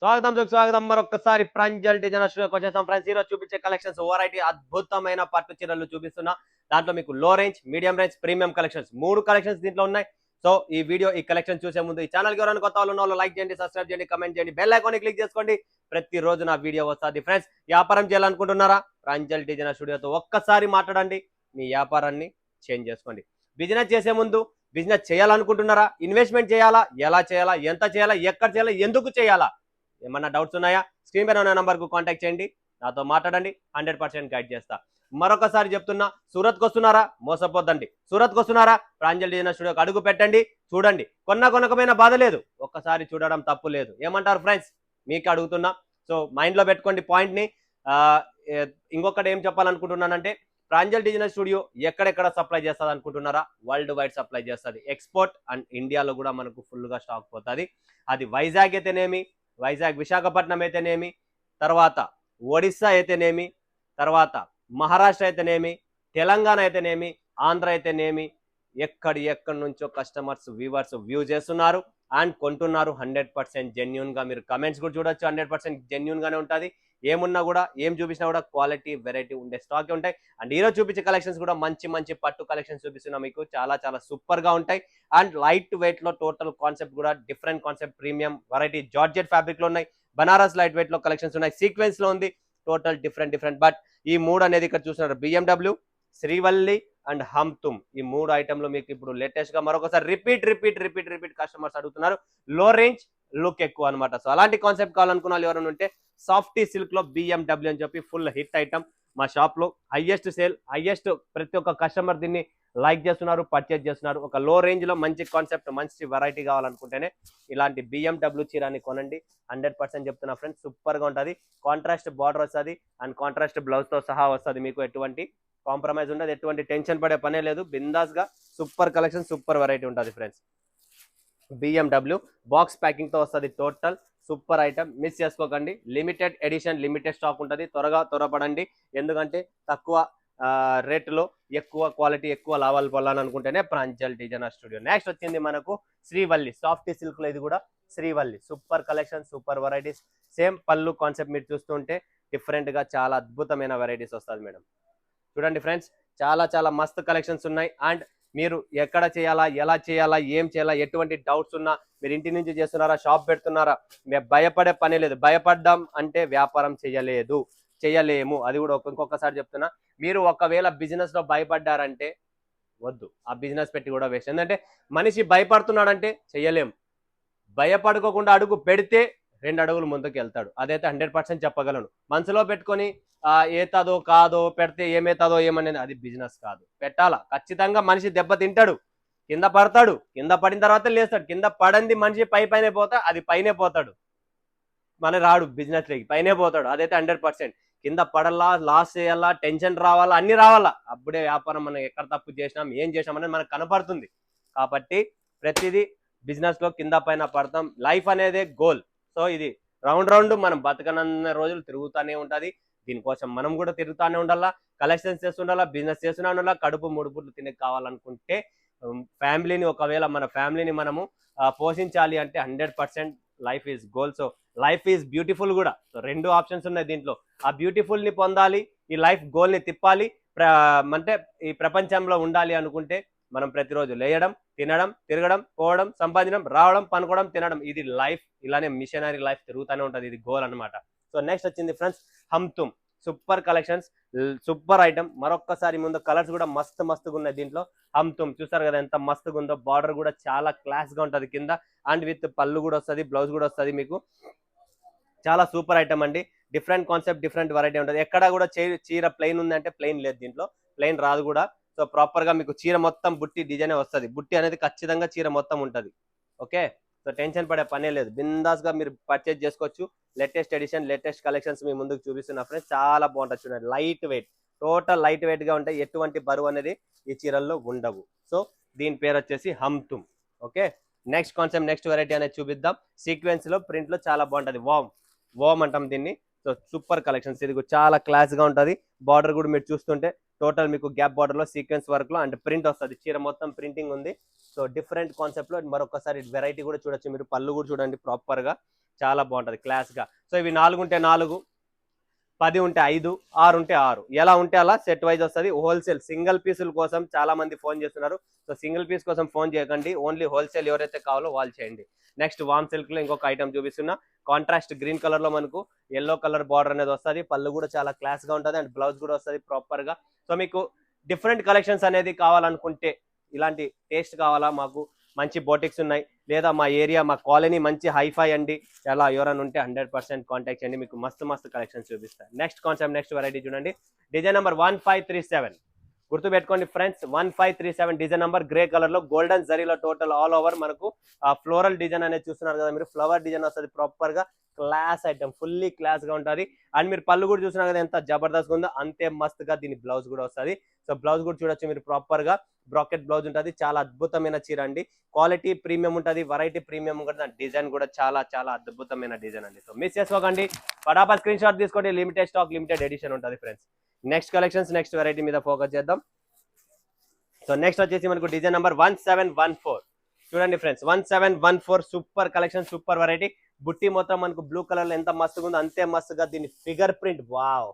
స్వాగతం మరొకసారి ప్రాంజల్ డిజైనర్స్ వచ్చేసాం ఫ్రెండ్స్. ఈరోజు చూపించే కలెక్షన్స్ వెరైటీ అద్భుతమైన పట్టు చీరలు చూపిస్తున్నా. దాంట్లో మీకు లో range, medium range, premium collections 3 collections దీంట్లో ఉన్నాయి. సో ఈ కలెక్షన్ చూసే ముందు ఈ ఛానల్ కి ఎవరైనా కొత్త వాళ్ళు ఉన్న వాళ్ళు లైక్ చేయండి, సబ్స్క్రైబ్ చేయండి, కమెంట్ చేయండి, బెల్ ఐకాన్ క్లిక్ చేసుకోండి. ప్రతిరోజు నా వీడియో వస్తుంది ఫ్రెండ్స్. వ్యాపారం చేయాలనుకుంటున్నారా? ప్రాంజల్ డిజైనర్ స్టూడియోతో ఒక్కసారి మాట్లాడండి, మీ వ్యాపారాన్ని చేంజ్ చేసుకోండి. బిజినెస్ చేసే ముందు బిజినెస్ చేయాలనుకుంటున్నారా? ఇన్వెస్ట్మెంట్ చేయాలా? ఎలా చేయాలా? ఎంత చేయాలా? ఎక్కడ చేయాలా? ఎందుకు చేయాలా? ఏమన్నా డౌట్స్ ఉన్నాయా? స్క్రీన్ పైన ఉన్న నంబర్కు కాంటాక్ట్ చేయండి, నాతో మాట్లాడండి, 100% గైడ్ చేస్తా. మరొకసారి చెప్తున్నా, సూరత్కి వస్తున్నారా? మోసపోద్దండి. సూరత్కి వస్తున్నారా? ప్రాంజల్ డిజైనర్ స్టూడియోకి అడుగు పెట్టండి, చూడండి. కొనకపోయినా బాధ లేదు, ఒక్కసారి చూడడం తప్పు లేదు. ఏమంటారు ఫ్రెండ్స్? మీకు అడుగుతున్నా. సో మైండ్లో పెట్టుకోండి పాయింట్ని. ఇంకొకటి ఏం చెప్పాలనుకుంటున్నానంటే, ప్రాంజల్ డిజైనర్ స్టూడియో ఎక్కడెక్కడ సప్లై చేస్తుంది అనుకుంటున్నారా? వరల్డ్ వైడ్ సప్లై చేస్తుంది. ఎక్స్పోర్ట్ అండ్ ఇండియాలో కూడా మనకు ఫుల్గా స్టాక్ పోతుంది. అది వైజాగ్ అయితేనేమి, వైజాగ్ విశాఖపట్నం అయితేనేమి, తర్వాత ఒడిస్సా అయితేనేమి, తర్వాత మహారాష్ట్ర అయితేనేమి, తెలంగాణ అయితేనేమి, ఆంధ్ర అయితేనేమి, ఎక్కడి నుంచో కస్టమర్స్ వ్యూవర్స్ వ్యూ చేస్తున్నారు అండ్ కొంటున్నారు. 100% జెన్యున్ గా. మీరు కమెంట్స్ కూడా చూడొచ్చు, 100% జెన్యున్ గానే ఉంటుంది. ఏమున్నా కూడా, ఏం చూపించినా కూడా క్వాలిటీ వెరైటీ ఉండే స్టాక్ ఉంటాయి. అండ్ ఈరోజు చూపించే కలెక్షన్స్ కూడా మంచి పట్టు కలెక్షన్స్ చూపిస్తున్నా మీకు. చాలా సూపర్ గా ఉంటాయి. అండ్ లైట్ వెయిట్ లో టోటల్ కాన్సెప్ట్ కూడా different concept, premium variety georgette fabric లో ఉన్నాయి. బనారస్ లైట్ వెయిట్ లో కలెక్షన్స్ ఉన్నాయి. సీక్వెన్స్ లో ఉంది. Total different. బట్ ఈ 3 అనేది ఇక్కడ చూస్తున్నారు, బిఎండబ్ల్యూ, శ్రీవల్లి అండ్ హమ్తుమ్. ఈ 3 ఐటమ్ లో మీకు ఇప్పుడు లేటెస్ట్ గా మరొకసారి రిపీట్ కస్టమర్స్ అడుగుతున్నారు. లో రేంజ్, లుక్ ఎక్కువ అనమాట. సో అలాంటి కాన్సెప్ట్ కావాలనుకున్న వాళ్ళు ఎవరైనా ఉంటే, సాఫ్టీ సిల్క్ లో బిఎండబ్ల్యూ అని చెప్పి ఫుల్ హిట్ ఐటమ్ మా షాప్ లో. హైయెస్ట్ సేల్, హైయెస్ట్, ప్రతి ఒక్క కస్టమర్ దీన్ని లైక్ చేస్తున్నారు, పర్చేజ్ చేస్తున్నారు. ఒక లో రేంజ్ లో మంచి కాన్సెప్ట్, మంచి వెరైటీ కావాలనుకుంటేనే ఇలాంటి బిఎండబ్ల్యూ చీరాని కొనండి. 100% చెప్తున్నా ఫ్రెండ్స్, సూపర్ గా ఉంటుంది. కాంట్రాస్ట్ బార్డర్ వస్తుంది అండ్ కాంట్రాస్ట్ బ్లౌజ్ తో సహా వస్తుంది. మీకు ఎటువంటి కాంప్రమైజ్ ఉండదు, ఎటువంటి టెన్షన్ పడే పనే లేదు. బిందాస్ గా సూపర్ కలెక్షన్, సూపర్ వెరైటీ ఉంటుంది ఫ్రెండ్స్. బిఎండబ్ల్యూ బాక్స్ ప్యాకింగ్ తో వస్తుంది. టోటల్ సూపర్ ఐటమ్, మిస్ చేసుకోకండి. లిమిటెడ్ ఎడిషన్, లిమిటెడ్ స్టాక్ ఉంటుంది. త్వరపడండి. ఎందుకంటే తక్కువ రేటులో ఎక్కువ క్వాలిటీ, ఎక్కువ లాభాలు పొందాలనుకుంటేనే ప్రాంజల్ డిజైనర్ స్టూడియో. నెక్స్ట్ వచ్చింది మనకు శ్రీవల్లి సాఫ్టీ సిల్క్ లో. ఇది కూడా Srivalli super collection, super varieties. Same పళ్ళు కాన్సెప్ట్ మీరు చూస్తుంటే డిఫరెంట్ గా చాలా అద్భుతమైన వెరైటీస్ వస్తుంది మేడం. చూడండి ఫ్రెండ్స్, చాలా మస్తు కలెక్షన్స్ ఉన్నాయి. అండ్ మీరు ఎక్కడ చేయాలా, ఎలా చేయాలా, ఏం చేయాలా, ఎటువంటి డౌట్స్ ఉన్నా, మీరు ఇంటి నుంచి చేస్తున్నారా, షాప్ పెడుతున్నారా, మీరు భయపడే పని లేదు. భయపడ్డాం అంటే వ్యాపారం చేయలేము. అది కూడా ఇంకొకసారి చెప్తున్నా. మీరు ఒకవేళ బిజినెస్ లో భయపడ్డారంటే వద్దు, ఆ బిజినెస్ పెట్టి కూడా వేస్ట్. ఎందుకంటే మనిషి భయపడుతున్నాడంటే చెయ్యలేము. భయపడుకోకుండా అడుగు పెడితే 2 అడుగులు ముందుకు వెళ్తాడు. అదైతే 100% చెప్పగలను. మనసులో పెట్టుకొని ఏతాదో కాదో, పెడితే ఏమేతాదో ఏమనేది, అది బిజినెస్ కాదు. పెట్టాలా ఖచ్చితంగా. మనిషి దెబ్బ తింటాడు, కింద పడతాడు, కింద పడిన తర్వాత లేస్తాడు. కింద పడంది మనిషి పైనే పోతా, అది పైనే పోతాడు. మన రాడు బిజినెస్ లోకి, పైనే పోతాడు. అదైతే 100%. కింద పడాలా, లాస్ చేయాలా, టెన్షన్ రావాలా, అన్ని రావాలా. అప్పుడే వ్యాపారం మనం ఎక్కడ తప్పు చేసినాం, ఏం చేసినాం అనేది మనకు కనపడుతుంది. కాబట్టి ప్రతిదీ బిజినెస్ లో కింద పైన పడతాం. లైఫ్ అనేది గోల్. సో ఇది రౌండ్ మనం బతకనన్న రోజులు తిరుగుతూనే ఉంటది. దీనికోసం మనం కూడా తిరుగుతూనే ఉండాలా, కలెక్షన్స్ చేస్తుండాలా, బిజినెస్ చేస్తూనే ఉండాలా. కడుపు 3 పూట్లు తినే కావాలనుకుంటే, ఫ్యామిలీని, ఒకవేళ మన ఫ్యామిలీని మనము పోషించాలి అంటే 100% life is goal. So life is beautiful కూడా. సో 2 ఆప్షన్స్ ఉన్నాయి దీంట్లో. ఆ బ్యూటిఫుల్ ని పొందాలి, ఈ లైఫ్ గోల్ ని తిప్పాలి. అంటే ఈ ప్రపంచంలో ఉండాలి అనుకుంటే మనం ప్రతిరోజు లేయడం, తినడం, తిరగడం, పోవడం, సంపాదించడం, రావడం, పనుకోవడం, తినడం. ఇది లైఫ్. ఇలానే మిషనరీ లైఫ్ తిరుగుతూనే ఉంటుంది. ఇది గోల్ అనమాట. సో నెక్స్ట్ వచ్చింది friends Humtum. Super collections, super item. మరొక్కసారి ముందు కలర్స్ కూడా మస్తుగా ఉన్నాయి దీంట్లో. హమ్తుమ్ చూస్తారు కదా ఎంత మస్తుగా ఉందో. బార్డర్ కూడా చాలా క్లాస్ గా ఉంటుంది కింద. అండ్ విత్ పళ్ళు కూడా వస్తుంది, బ్లౌజ్ కూడా వస్తుంది మీకు. చాలా సూపర్ ఐటమ్ అండి. డిఫరెంట్ కాన్సెప్ట్, డిఫరెంట్ వెరైటీ ఉంటుంది. ఎక్కడ కూడా చీర ప్లెయిన్ ఉంది అంటే ప్లెయిన్ లేదు దీంట్లో, ప్లెయిన్ రాదు కూడా. సో ప్రాపర్ గా మీకు చీర మొత్తం బుట్టి డిజైన్ వస్తుంది. బుట్టి అనేది ఖచ్చితంగా చీర మొత్తం ఉంటుంది. ఓకే, సో టెన్షన్ పడే పనే లేదు. బిందాస్ గా మీరు పర్చేజ్ చేసుకోవచ్చు. లేటెస్ట్ ఎడిషన్, లేటెస్ట్ కలెక్షన్స్ మీ ముందుకు చూపిస్తున్నా ఫ్రెండ్స్. చాలా బాగుంటుంది. చూడండి, light weight, total light weight గా ఉంటాయి. ఎటువంటి బరువు అనేది ఈ చీరల్లో ఉండవు. సో దీని పేరు వచ్చేసి Humtum. Okay, next concept, next variety అనేది చూపిద్దాం. సీక్వెన్స్ లో, ప్రింట్ లో చాలా బాగుంటది. వామ్ అంటాం దీన్ని. So super collections. ఇది చాలా క్లాస్ గా ఉంటది. బార్డర్ కూడా మీరు చూస్తుంటే టోటల్ మీకు గ్యాప్ బార్డర్ లో సీక్వెన్స్ వర్క్ లో అండ్ ప్రింట్ వస్తుంది. చీర మొత్తం ప్రింటింగ్ ఉంది. సో డిఫరెంట్ కాన్సెప్ట్ లో మరొకసారి వెరైటీ కూడా చూడొచ్చు మీరు. పళ్ళు కూడా చూడండి ప్రాపర్ గా. చాలా బాగుంటది క్లాస్ గా. సో ఇవి 4 ఉంటే 4, 10 ఉంటే 5, 6 ఉంటే 6, ఎలా ఉంటే అలా సెట్ వైజ్ వస్తుంది. హోల్సేల్ సింగిల్ పీసుల కోసం చాలా మంది ఫోన్ చేస్తున్నారు. సో సింగిల్ పీస్ కోసం ఫోన్ చేయకండి, ఓన్లీ హోల్సేల్ ఎవరైతే కావాలో వాళ్ళు చేయండి. నెక్స్ట్ వామ్ సిల్క్ లో ఇంకొక ఐటమ్ చూపిస్తున్నా. కాంట్రాస్ట్ గ్రీన్ కలర్ లో మనకు ఎల్లో కలర్ బార్డర్ అనేది వస్తుంది. పళ్ళు కూడా చాలా క్లాస్ గా ఉంటుంది అండ్ బ్లౌజ్ కూడా వస్తుంది ప్రాపర్ గా. సో మీకు డిఫరెంట్ కలెక్షన్స్ అనేది కావాలనుకుంటే, ఇలాంటి టేస్ట్ కావాలా, మాకు మంచి బోటిక్స్ ఉన్నాయి, లేదా మా ఏరియా మా కాలనీ మంచి హైఫై అండి, ఎలా ఎవరైనా ఉంటే 100% కాంటాక్ట్ చేయండి, మీకు మస్తు కలెక్షన్స్ చూపిస్తాయి. నెక్స్ట్ కాన్సెప్ట్, నెక్స్ట్ వెరైటీ చూడండి. డిజైన్ నెంబర్ 1537 గుర్తుపెట్టుకోండి friends, 1537 design number. Grey colour లో గోల్డెన్ జరీలో టోటల్ ఆల్ ఓవర్ మనకు ఫ్లోరల్ డిజైన్ అనేది చూస్తున్నారు కదా మీరు. ఫ్లవర్ డిజైన్ వస్తుంది ప్రాపర్ గా, క్లాస్ ఐటమ్, ఫుల్లీ క్లాస్ గా ఉంటుంది. అండ్ మీరు పళ్ళు కూడా చూసినా కదా ఎంత జబర్దస్త్ ఉందో, అంతే మస్త్ గా దీని బ్లౌజ్ కూడా వస్తుంది. సో బ్లౌజ్ కూడా చూడొచ్చు మీరు ప్రాపర్ గా, బ్రాకెట్ బ్లౌజ్ ఉంటుంది. చాలా అద్భుతమైన చీర అండి, క్వాలిటీ ప్రీమియం ఉంటుంది, వెరైటీ ప్రీమియం ఉంటుంది, డిజైన్ కూడా చాలా అద్భుతమైన డిజైన్ అండి. సో మిస్ చేసుకోకండి, ఫటాఫట్ స్క్రీన్ షాట్ తీసుకోండి. లిమిటెడ్ స్టాక్, లిమిటెడ్ ఎడిషన్ ఉంటుంది friends. Next collections, next variety మీద ఫోకస్ చేద్దాం. సో నెక్స్ట్ వచ్చేసి మనకు డిజైన్ నెంబర్ 1714 చూడండి friends. 1714 super collection, super variety. బుట్టి మొత్తం మనకు బ్లూ కలర్ లో ఎంత మస్తుగా ఉందో అంతే మస్తుగా దీని ఫిగర్ ప్రింట్, వావ్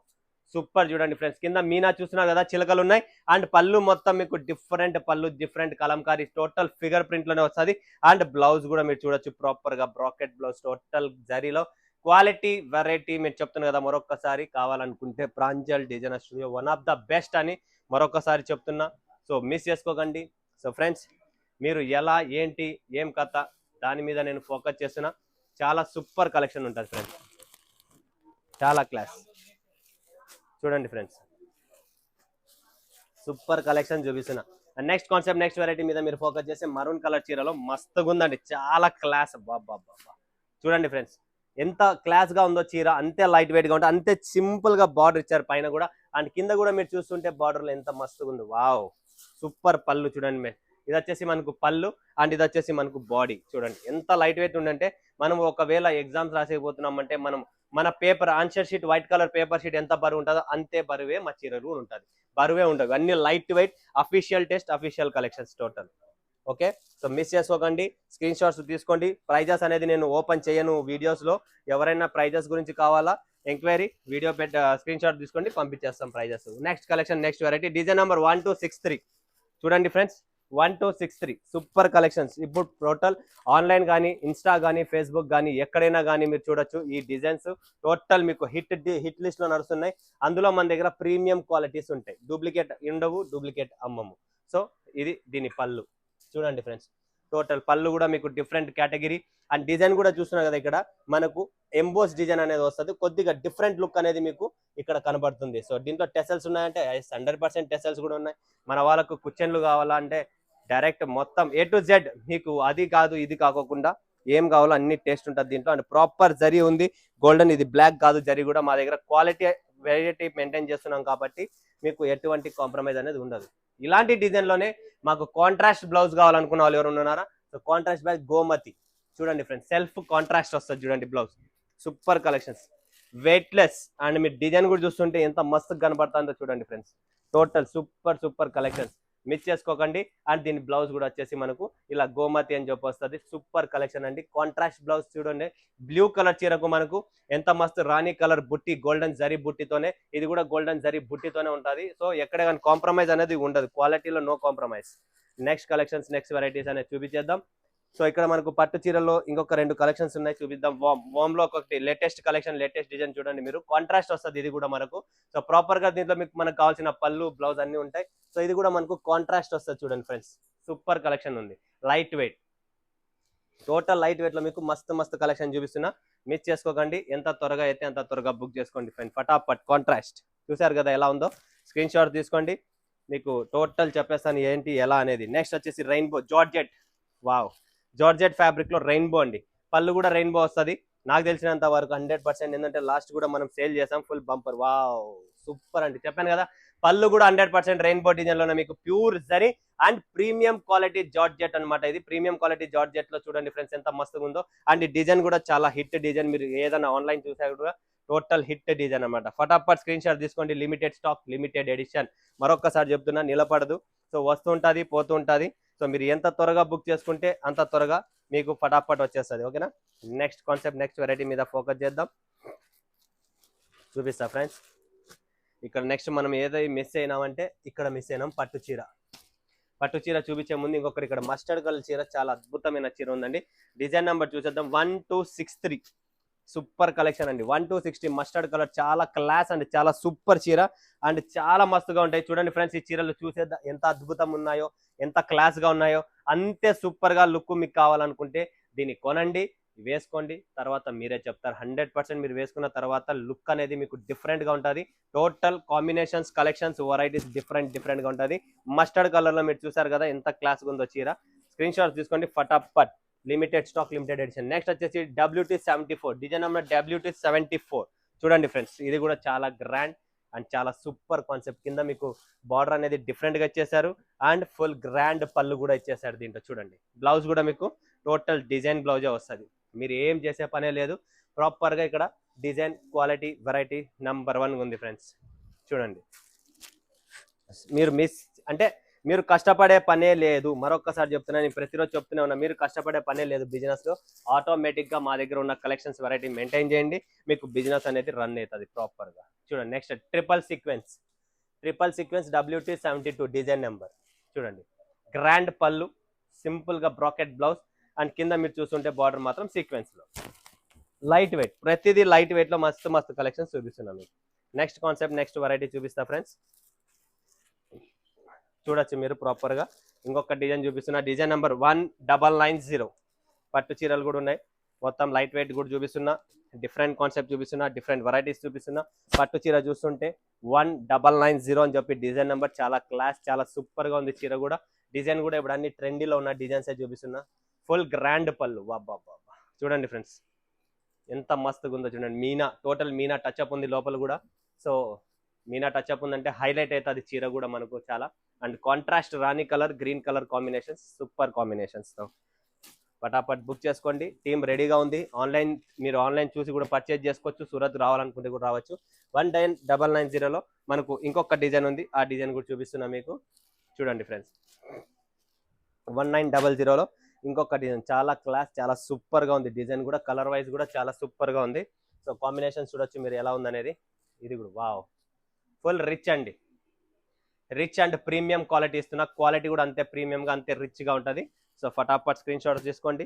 సూపర్. చూడండి ఫ్రెండ్స్, కింద మీనా చూస్తున్నారు కదా, చిలకలు ఉన్నాయి. అండ్ పళ్ళు మొత్తం మీకు డిఫరెంట్ పళ్ళు, different Kalamkari, total figure print లోనే వస్తుంది. అండ్ బ్లౌజ్ కూడా మీరు చూడొచ్చు ప్రాపర్ గా, బ్రాకెట్ బ్లౌజ్, టోటల్ జరీలో క్వాలిటీ వెరైటీ. మీరు చెప్తున్నారు కదా, మరొకసారి కావాలనుకుంటే Pranjal designer studio one of the best అని మరొకసారి చెప్తున్నా. సో మిస్ చేసుకోకండి. సో ఫ్రెండ్స్, మీరు ఎలా ఏంటి ఏం కథ దాని మీద నేను ఫోకస్ చేస్తున్నా. చాలా సూపర్ కలెక్షన్ ఉంటుంది ఫ్రెండ్స్, చాలా క్లాస్. చూడండి ఫ్రెండ్స్, సూపర్ కలెక్షన్ చూపిస్తున్నా. నెక్స్ట్ కాన్సెప్ట్, నెక్స్ట్ వెరైటీ మీద మీరు ఫోకస్ చేస్తే మరూన్ కలర్ చీరలో మస్తుగా ఉందండి, చాలా క్లాస్. బాబా చూడండి ఫ్రెండ్స్, ఎంత క్లాస్ గా ఉందో చీర, అంతే లైట్ వెయిట్ గా ఉంటుంది, అంతే సింపుల్ గా బార్డర్ ఇచ్చారు పైన కూడా. అండ్ కింద కూడా మీరు చూస్తుంటే బార్డర్ లో ఎంత మస్తుగా ఉంది, వావ్ సూపర్. పళ్ళు చూడండి మీరు, ఇది వచ్చేసి మనకు పళ్ళు, అండ్ ఇది వచ్చేసి మనకు బాడీ. చూడండి ఎంత లైట్ వెయిట్ ఉందంటే, మనం ఒకవేళ ఎగ్జామ్స్ రాసేపోతున్నామంటే మన paper answer sheet, white colour paper sheet ఎంత బరువు ఉంటుందో అంతే బరువే మా చీరలు ఉంటుంది, బరువే ఉండవు. అన్ని light weight, official test, official collections total. Okay, so miss చేసుకోకండి, స్క్రీన్ షాట్స్ తీసుకోండి. ప్రైజెస్ అనేది నేను ఓపెన్ చేయను వీడియోస్ లో, ఎవరైనా ప్రైజెస్ గురించి కావాలా ఎంక్వైరీ వీడియో స్క్రీన్ షాట్ తీసుకోండి, పంపించేస్తాం prizes. Next collection, next variety, design number 1263 చూడండి ఫ్రెండ్స్. 1263 super collections. ఇప్పుడు టోటల్ ఆన్లైన్ కానీ, ఇన్స్టా కానీ, ఫేస్బుక్ కానీ, ఎక్కడైనా కానీ మీరు చూడొచ్చు ఈ డిజైన్స్. టోటల్ మీకు హిట్ లిస్ట్ లో నడుస్తున్నాయి. అందులో మన దగ్గర ప్రీమియం క్వాలిటీస్ ఉంటాయి, డూప్లికేట్ ఉండవు, డూప్లికేట్ అమ్మము. సో ఇది దీని పళ్ళు చూడండి ఫ్రెండ్స్. టోటల్ పళ్ళు కూడా మీకు డిఫరెంట్ కేటగిరీ. అండ్ డిజైన్ కూడా చూస్తున్నారు కదా, ఇక్కడ మనకు ఎంబోస్ డిజైన్ అనేది వస్తుంది, కొద్దిగా డిఫరెంట్ లుక్ అనేది మీకు ఇక్కడ కనబడుతుంది. సో దీంట్లో టెసల్స్ ఉన్నాయంటే 100% టెసల్స్ కూడా ఉన్నాయి. మన వాళ్ళకు కుచెన్లు కావాలా అంటే డైరెక్ట్ మొత్తం A to Z, మీకు అది కాదు ఇది కాకోకుండా ఏం కావాలో అన్ని టేస్ట్ ఉంటుంది దీంట్లో. అండ్ ప్రాపర్ జరీ ఉంది, గోల్డెన్, ఇది బ్లాక్ కాదు జరీ కూడా. మా దగ్గర క్వాలిటీ వెరైటీ మెయింటైన్ చేస్తున్నాం కాబట్టి మీకు ఎటువంటి కాంప్రమైజ్ అనేది ఉండదు. ఇలాంటి డిజైన్ లోనే మాకు కాంట్రాస్ట్ బ్లౌజ్ కావాలనుకున్న వాళ్ళు ఎవరు ఉన్నారా, సో కాంట్రాస్ట్ బ్లౌజ్ గోమతి చూడండి ఫ్రెండ్స్, సెల్ఫ్ కాంట్రాస్ట్ వస్తుంది చూడండి blouse. Super collections, weightless. And మీరు డిజైన్ కూడా చూస్తుంటే ఎంత మస్తు కనబడుతుందో చూడండి friends. Total super collections, miss చేసుకోకండి. అండ్ దీని బ్లౌజ్ కూడా వచ్చేసి మనకు ఇలా గోమతి అని చెప్పి వస్తుంది. సూపర్ కలెక్షన్ అండి. కాంట్రాస్ట్ బ్లౌజ్ చూడండి, బ్లూ కలర్ చీరకు మనకు ఎంత మస్తు రాణి కలర్ బుట్టి, గోల్డెన్ జరీ బుట్టితోనే, ఇది కూడా గోల్డెన్ జరీ బుట్టితోనే ఉంటుంది. సో ఎక్కడ కానీ కాంప్రమైజ్ అనేది ఉండదు, క్వాలిటీలో no compromise. Next collections, next varieties అనేది చూపించేద్దాం. సో ఇక్కడ మనకు పట్టు చీరల్లో ఇంకొక 2 కలెక్షన్స్ ఉన్నాయి, చూపిద్దాం. వామ్ లో ఒకటి లేటెస్ట్ కలెక్షన్, లేటెస్ట్ డిజైన్ చూడండి మీరు. కాంట్రాస్ట్ వస్తుంది ఇది కూడా మనకు. సో ప్రాపర్ గా దీంట్లో మీకు మనకు కావాల్సిన పళ్ళు, బ్లౌజ్ అన్ని ఉంటాయి. సో ఇది కూడా మనకు కాంట్రాస్ట్ వస్తుంది చూడండి ఫ్రెండ్స్. సూపర్ కలెక్షన్ ఉంది, light weight, total light weight లో మీకు మస్తు కలెక్షన్ చూపిస్తున్నా. మిస్ చేసుకోకండి, ఎంత త్వరగా అయితే అంత త్వరగా బుక్ చేసుకోండి ఫ్రెండ్, ఫటాఫట్. కాంట్రాస్ట్ చూసారు కదా ఎలా ఉందో, స్క్రీన్ షాట్ తీసుకోండి, మీకు టోటల్ చెప్పేస్తాను ఏంటి ఎలా అనేది. నెక్స్ట్ వచ్చేసి rainbow georgette, wow georgette fabric లో రెయిన్బో అండి. పళ్ళు కూడా రెయిన్బో వస్తుంది నాకు తెలిసినంత వరకు 100%. ఏంటంటే లాస్ట్ కూడా మనం సేల్ చేసాం ఫుల్ బంపర్, వావ్ సూపర్ అండి. చెప్పాను కదా, పళ్ళు కూడా 100% రెయిన్బో డిజైన్ లోనే మీకు pure zari and premium quality georgette అనమాట. ఇది ప్రీమియం క్వాలిటీ జార్జెట్ లో చూడండి ఫ్రెండ్స్ ఎంత మస్తుగా ఉందో. అండ్ ఈ డిజైన్ కూడా చాలా హిట్ డిజైన్, మీరు ఏదైనా ఆన్లైన్ చూసా కూడా టోటల్ హిట్ డిజైన్ అనమాట. ఫటాఫట్ స్క్రీన్ షాట్ తీసుకోండి, లిమిటెడ్ స్టాక్, లిమిటెడ్ ఎడిషన్. మరొకసారి చెప్తున్నా, నిలబడదు. సో వస్తుంటది పోతుంటది. సో మీరు ఎంత త్వరగా బుక్ చేసుకుంటే అంత త్వరగా మీకు ఫటాఫట్ వచ్చేస్తుంది. ఓకేనా. నెక్స్ట్ కాన్సెప్ట్ నెక్స్ట్ వెరైటీ మీద ఫోకస్ చేద్దాం. చూపిస్తా ఫ్రెండ్స్. ఇక్కడ నెక్స్ట్ మనం ఏదో మిస్ అయినామంటే ఇక్కడ మిస్ అయినాం పట్టు చీర. పట్టు చీర చూపించే ముందు ఇంకొకరు ఇక్కడ మస్టర్డ్ కలర్ చీర, చాలా అద్భుతమైన చీర ఉందండి. డిజైన్ నెంబర్ చూసేద్దాం. 1263 సూపర్ కలెక్షన్ అండి. 1260 మస్టర్డ్ కలర్, చాలా క్లాస్ అండి, చాలా సూపర్ చీర అండ్ చాలా మస్తుగా ఉంటాయి. చూడండి ఫ్రెండ్స్, ఈ చీరలు చూసేద్దాం ఎంత అద్భుతం ఉన్నాయో, ఎంత క్లాస్ గా ఉన్నాయో. అంతే సూపర్ గా లుక్ మీకు కావాలనుకుంటే దీన్ని కొనండి, వేసుకోండి, తర్వాత మీరే చెప్తారు. 100% మీరు వేసుకున్న తర్వాత లుక్ అనేది మీకు డిఫరెంట్ గా ఉంటుంది. Total combinations, collections, varieties different గా ఉంటుంది. మస్టర్డ్ కలర్ లో మీరు చూసారు కదా ఎంత క్లాస్ గా ఉందో చీర. స్క్రీన్ షాట్ తీసుకోండి ఫటాఫట్. Limited stock, limited edition. Next వచ్చేసి WT74 డిజైన్ నెంబర్ WT74. చూడండి ఫ్రెండ్స్, ఇది కూడా చాలా గ్రాండ్ అండ్ చాలా సూపర్ కాన్సెప్ట్. కింద మీకు బార్డర్ అనేది డిఫరెంట్ గా ఇచ్చేసారు అండ్ ఫుల్ గ్రాండ్ పళ్ళు కూడా ఇచ్చేసారు దీంట్లో. చూడండి బ్లౌజ్ కూడా మీకు టోటల్ డిజైన్ బ్లౌజే వస్తుంది. మీరు ఏం చేసే పనే లేదు, ప్రాపర్ గా ఇక్కడ డిజైన్, క్వాలిటీ, వెరైటీ నంబర్ 1 ఉంది ఫ్రెండ్స్. చూడండి, మీరు మిస్ అంటే మీరు కష్టపడే పనే లేదు. మరొకసారి చెప్తున్నా, నేను ప్రతిరోజు చెప్తూనే ఉన్నా, మీరు కష్టపడే పనే లేదు బిజినెస్ లో. ఆటోమేటిక్ గా మా దగ్గర ఉన్న కలెక్షన్స్, వెరైటీ మెయింటైన్ చేయండి, మీకు బిజినెస్ అనేది రన్ అవుతుంది ప్రాపర్ గా. చూడండి next triple sequence WT72 design number. చూడండి గ్రాండ్ పళ్ళు, సింపుల్ గా బ్రాకెట్ బ్లౌజ్ అండ్ కింద మీరు చూస్తుంటే బార్డర్ మాత్రం సీక్వెన్స్ లో. లైట్ వెయిట్, ప్రతిదీ లైట్ వెయిట్ లో మస్తు కలెక్షన్స్ చూపిస్తున్నాం మీకు. నెక్స్ట్ కాన్సెప్ట్ నెక్స్ట్ వెరైటీ చూపిస్తా ఫ్రెండ్స్. చూడొచ్చు మీరు ప్రాపర్ గా. ఇంకొక డిజైన్ చూపిస్తున్నా, డిజైన్ నెంబర్ 1990. పట్టు చీరలు కూడా ఉన్నాయి, మొత్తం లైట్ వెయిట్ కూడా చూపిస్తున్నా, డిఫరెంట్ కాన్సెప్ట్ చూపిస్తున్నా, డిఫరెంట్ వెరైటీస్ చూపిస్తున్నా. పట్టు చీర చూస్తుంటే 1990 అని చెప్పి డిజైన్ నెంబర్, చాలా క్లాస్, చాలా సూపర్ గా ఉంది చీర కూడా. డిజైన్ కూడా ఇప్పుడు అన్ని ట్రెండీలో ఉన్న డిజైన్స్ చూపిస్తున్నా. ఫుల్ గ్రాండ్ పళ్ళు, బాబా చూడండి ఫ్రెండ్స్ ఎంత మస్తుగా ఉందో. చూడండి మీనా, టోటల్ మీనా టచ్అప్ ఉంది లోపల కూడా. సో మీనా టచ్అప్ ఉందంటే హైలైట్ అవుతుంది చీర కూడా మనకు చాలా. And contrast Rani colour, green colour combinations, super combinations తో ఫటాఫట్ బుక్ చేసుకోండి. టీమ్ రెడీగా ఉంది. ఆన్లైన్, మీరు ఆన్లైన్ చూసి కూడా పర్చేజ్ చేసుకోవచ్చు. సూరత్ రావాలనుకుంటే కూడా రావచ్చు. 1990లో మనకు ఇంకొక డిజైన్ ఉంది, ఆ డిజైన్ కూడా చూపిస్తున్నా మీకు. చూడండి ఫ్రెండ్స్, 1900లో ఇంకొక డిజైన్, చాలా క్లాస్, చాలా సూపర్ గా ఉంది. డిజైన్ కూడా కలర్ వైజ్ కూడా చాలా సూపర్ గా ఉంది. సో కాంబినేషన్ చూడొచ్చు మీరు ఎలా ఉందనేది. ఇది కూడా వావ్, ఫుల్ రిచ్ అండి, రిచ్ అండ్ ప్రీమియం క్వాలిటీ ఇస్తున్నా. క్వాలిటీ కూడా అంతే ప్రీమియం గా, అంతే రిచ్ గా ఉంటుంది. సో ఫటాఫట్ స్క్రీన్ షాట్ తీసుకోండి.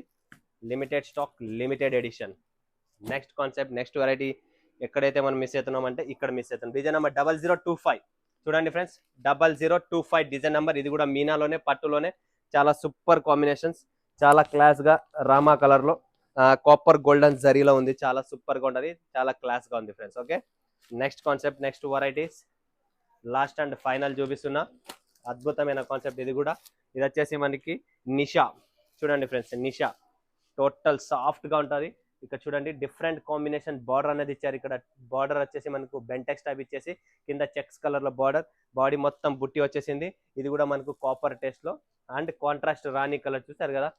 Limited stock, limited edition. Next concept next variety ఎక్కడైతే మనం మిస్ అవుతున్నాం అంటే ఇక్కడ మిస్ అవుతున్నాం. Design number 0025. చూడండి ఫ్రెండ్స్, 0025 డిజైన్ నెంబర్. ఇది కూడా మీనాలోనే, పట్టులోనే, చాలా సూపర్ కాంబినేషన్స్, చాలా క్లాస్ గా రామా కలర్ లో కాపర్ గోల్డెన్ జరీలో ఉంది. చాలా సూపర్ గా ఉంటుంది, చాలా క్లాస్ గా ఉంది friends. Okay, next concept next varieties. Last and final చూపిస్తున్నా అద్భుతమైన కాన్సెప్ట్. ఇది కూడా, ఇది వచ్చేసి మనకి నిషా. చూడండి ఫ్రెండ్స్, నిషా టోటల్ సాఫ్ట్ గా ఉంటుంది. ఇక్కడ చూడండి డిఫరెంట్ కాంబినేషన్ బార్డర్ అనేది ఇచ్చారు. ఇక్కడ బార్డర్ వచ్చేసి మనకు బెంటెక్స్ టైప్ ఇచ్చేసి కింద చెక్స్ కలర్ లో బార్డర్, బాడీ మొత్తం బుట్టి వచ్చేసింది. ఇది కూడా మనకు కాపర్ టేస్ట్ లో అండ్ కాంట్రాస్ట్ రాణి కలర్ చూసారు కదా,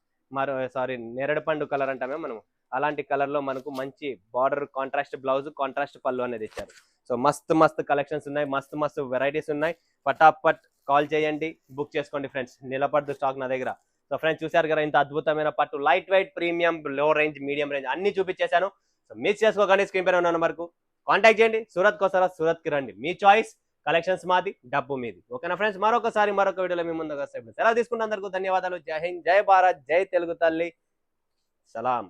నేరేడు పండు కలర్ అంటామే మనం, అలాంటి కలర్ లో మనకు మంచి బార్డర్, కాంట్రాస్ట్ బ్లౌజ్, కాంట్రాస్ట్ పళ్ళు అనేది ఇచ్చారు. సో మస్తు కలెక్షన్స్ ఉన్నాయి, మస్తు వెరైటీస్ ఉన్నాయి. ఫటాఫట్ కాల్ చేయండి, బుక్ చేసుకోండి ఫ్రెండ్స్. నిలబడదు స్టాక్ నా దగ్గర. సో ఫ్రెండ్స్ చూసారు కదా ఇంత అద్భుతమైన పట్టు, లైట్ వెయిట్, ప్రీమియం, లో రేంజ్, మీడియం రేంజ్ అన్ని చూపించేశాను. సో మిస్ చేసుకోకండి. స్క్రీన్ పైన ఉన్న నెంబర్కు కాంటాక్ట్ చేయండి. సూరత్ కోసారా, సూరత్ కి రండి. మీ చాయిస్, కలెక్షన్స్ మాది, డబ్బు మీది. ఓకేనా ఫ్రెండ్స్, మరొక వీడియోలో మీ ముందుగా సెలవు తీసుకుంటే అందరికీ ధన్యవాదాలు. జై హింద్, జై భారత్, జై తెలుగు తల్లి, సలాం.